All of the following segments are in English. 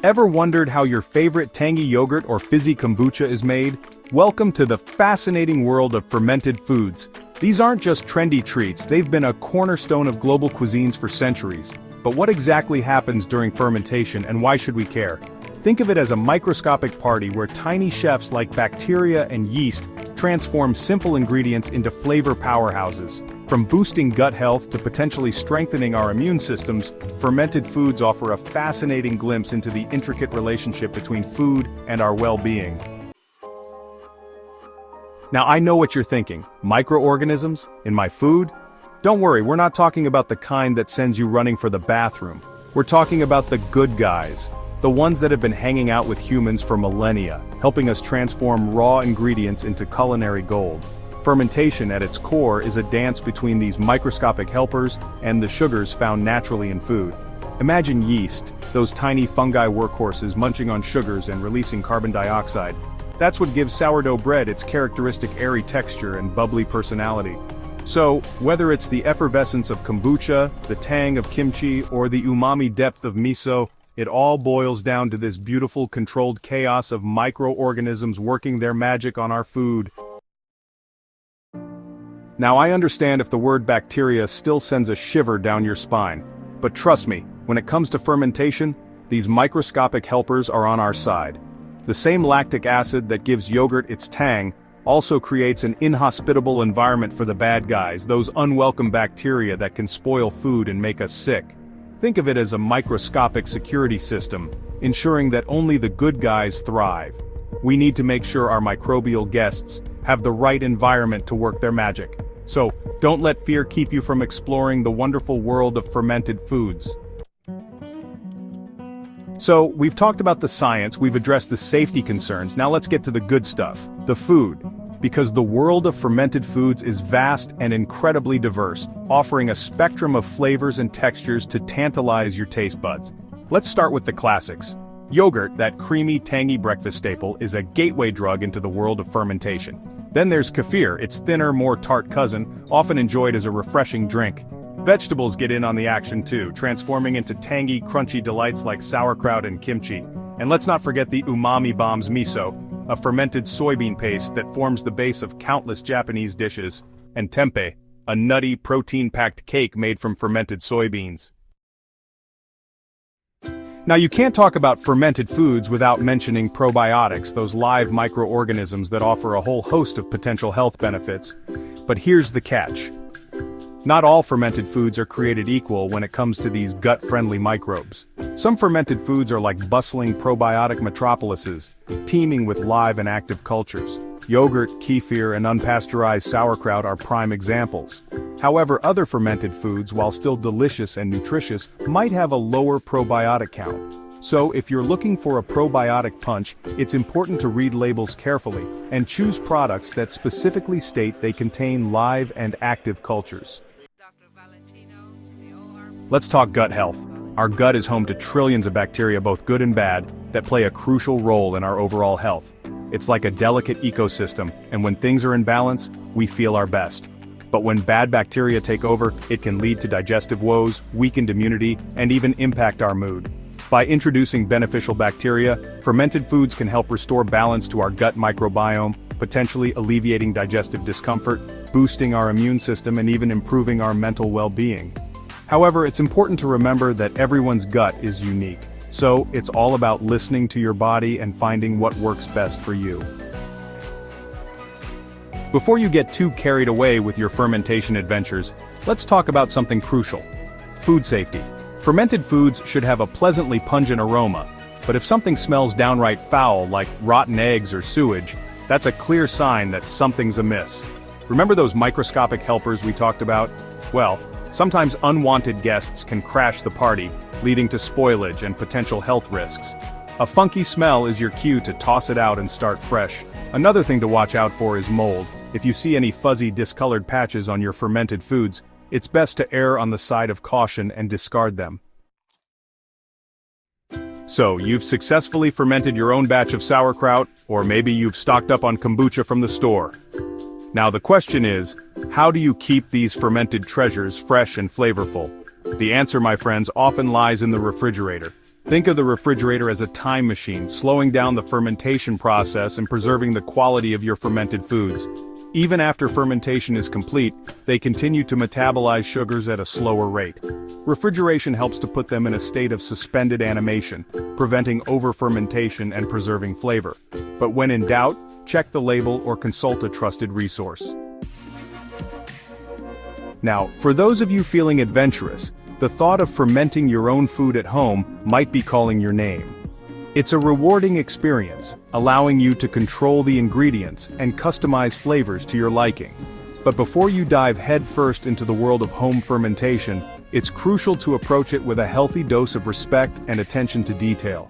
Ever wondered how your favorite tangy yogurt or fizzy kombucha is made? Welcome to the fascinating world of fermented foods. These aren't just trendy treats, they've been a cornerstone of global cuisines for centuries. But what exactly happens during fermentation and why should we care? Think of it as a microscopic party where tiny chefs like bacteria and yeast transform simple ingredients into flavor powerhouses. From boosting gut health to potentially strengthening our immune systems, fermented foods offer a fascinating glimpse into the intricate relationship between food and our well-being. Now I know what you're thinking, microorganisms? In my food? Don't worry, we're not talking about the kind that sends you running for the bathroom. We're talking about the good guys. The ones that have been hanging out with humans for millennia, helping us transform raw ingredients into culinary gold. Fermentation at its core is a dance between these microscopic helpers and the sugars found naturally in food. Imagine yeast, those tiny fungi workhorses munching on sugars and releasing carbon dioxide. That's what gives sourdough bread its characteristic airy texture and bubbly personality. So, whether it's the effervescence of kombucha, the tang of kimchi, or the umami depth of miso, it all boils down to this beautiful controlled chaos of microorganisms working their magic on our food. Now I understand if the word bacteria still sends a shiver down your spine, but trust me, when it comes to fermentation, these microscopic helpers are on our side. The same lactic acid that gives yogurt its tang also creates an inhospitable environment for the bad guys, those unwelcome bacteria that can spoil food and make us sick. Think of it as a microscopic security system, ensuring that only the good guys thrive. We need to make sure our microbial guests have the right environment to work their magic. So, don't let fear keep you from exploring the wonderful world of fermented foods. So, we've talked about the science, we've addressed the safety concerns, now let's get to the good stuff, the food. Because the world of fermented foods is vast and incredibly diverse, offering a spectrum of flavors and textures to tantalize your taste buds. Let's start with the classics. Yogurt, that creamy, tangy breakfast staple, is a gateway drug into the world of fermentation. Then there's kefir, its thinner, more tart cousin, often enjoyed as a refreshing drink. Vegetables get in on the action too, transforming into tangy, crunchy delights like sauerkraut and kimchi. And let's not forget the umami bombs miso, a fermented soybean paste that forms the base of countless Japanese dishes, and tempeh, a nutty, protein-packed cake made from fermented soybeans. Now you can't talk about fermented foods without mentioning probiotics, those live microorganisms that offer a whole host of potential health benefits. But here's the catch. Not all fermented foods are created equal when it comes to these gut-friendly microbes. Some fermented foods are like bustling probiotic metropolises, teeming with live and active cultures. Yogurt, kefir, and unpasteurized sauerkraut are prime examples. However, other fermented foods, while still delicious and nutritious, might have a lower probiotic count. So, if you're looking for a probiotic punch, it's important to read labels carefully and choose products that specifically state they contain live and active cultures. Let's talk gut health. Our gut is home to trillions of bacteria, both good and bad, that play a crucial role in our overall health. It's like a delicate ecosystem, and when things are in balance, we feel our best. But when bad bacteria take over, it can lead to digestive woes, weakened immunity, and even impact our mood. By introducing beneficial bacteria, fermented foods can help restore balance to our gut microbiome, potentially alleviating digestive discomfort, boosting our immune system, and even improving our mental well-being. However, it's important to remember that everyone's gut is unique. So, it's all about listening to your body and finding what works best for you. Before you get too carried away with your fermentation adventures, let's talk about something crucial: food safety. Fermented foods should have a pleasantly pungent aroma, but if something smells downright foul like rotten eggs or sewage, that's a clear sign that something's amiss. Remember those microscopic helpers we talked about? Well, sometimes unwanted guests can crash the party, leading to spoilage and potential health risks. A funky smell is your cue to toss it out and start fresh. Another thing to watch out for is mold. If you see any fuzzy, discolored patches on your fermented foods, it's best to err on the side of caution and discard them. So, you've successfully fermented your own batch of sauerkraut, or maybe you've stocked up on kombucha from the store. Now the question is, how do you keep these fermented treasures fresh and flavorful? The answer, my friends, often lies in the refrigerator. Think of the refrigerator as a time machine, slowing down the fermentation process and preserving the quality of your fermented foods. Even after fermentation is complete, they continue to metabolize sugars at a slower rate. Refrigeration helps to put them in a state of suspended animation, preventing over-fermentation and preserving flavor. But when in doubt, check the label or consult a trusted resource. Now, for those of you feeling adventurous, the thought of fermenting your own food at home might be calling your name. It's a rewarding experience, allowing you to control the ingredients and customize flavors to your liking. But before you dive headfirst into the world of home fermentation, it's crucial to approach it with a healthy dose of respect and attention to detail.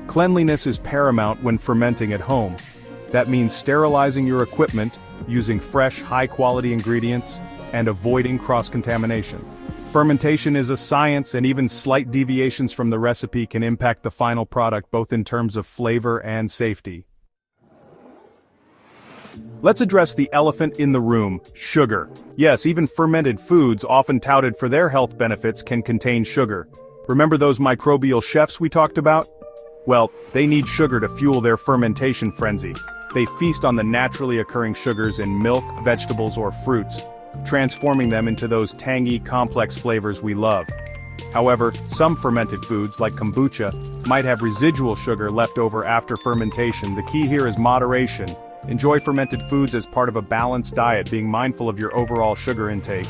Cleanliness is paramount when fermenting at home. That means sterilizing your equipment, using fresh, high-quality ingredients, and avoiding cross-contamination. Fermentation is a science, and even slight deviations from the recipe can impact the final product both in terms of flavor and safety. Let's address the elephant in the room: sugar. Yes, even fermented foods, often touted for their health benefits, can contain sugar. Remember those microbial chefs we talked about? Well, they need sugar to fuel their fermentation frenzy. They feast on the naturally occurring sugars in milk, vegetables, or fruits, transforming them into those tangy, complex flavors we love. However, some fermented foods, like kombucha, might have residual sugar left over after fermentation. The key here is moderation. Enjoy fermented foods as part of a balanced diet, being mindful of your overall sugar intake.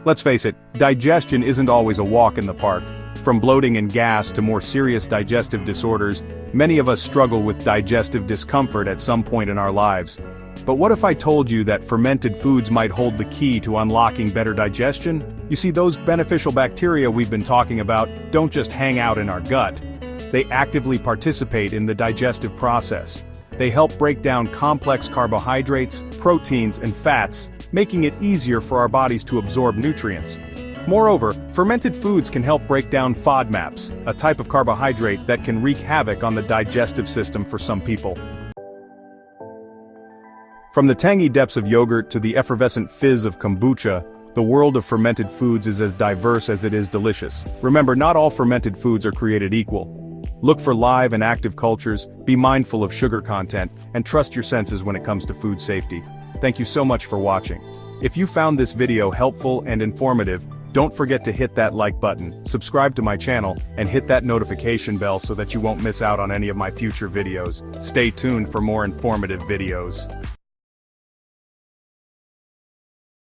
Let's face it, digestion isn't always a walk in the park. From bloating and gas to more serious digestive disorders, many of us struggle with digestive discomfort at some point in our lives. But what if I told you that fermented foods might hold the key to unlocking better digestion? You see, those beneficial bacteria we've been talking about don't just hang out in our gut. They actively participate in the digestive process. They help break down complex carbohydrates, proteins, and fats, making it easier for our bodies to absorb nutrients. Moreover, fermented foods can help break down FODMAPs, a type of carbohydrate that can wreak havoc on the digestive system for some people. From the tangy depths of yogurt to the effervescent fizz of kombucha, the world of fermented foods is as diverse as it is delicious. Remember, not all fermented foods are created equal. Look for live and active cultures, be mindful of sugar content, and trust your senses when it comes to food safety. Thank you so much for watching. If you found this video helpful and informative, don't forget to hit that like button, subscribe to my channel, and hit that notification bell so that you won't miss out on any of my future videos. Stay tuned for more informative videos.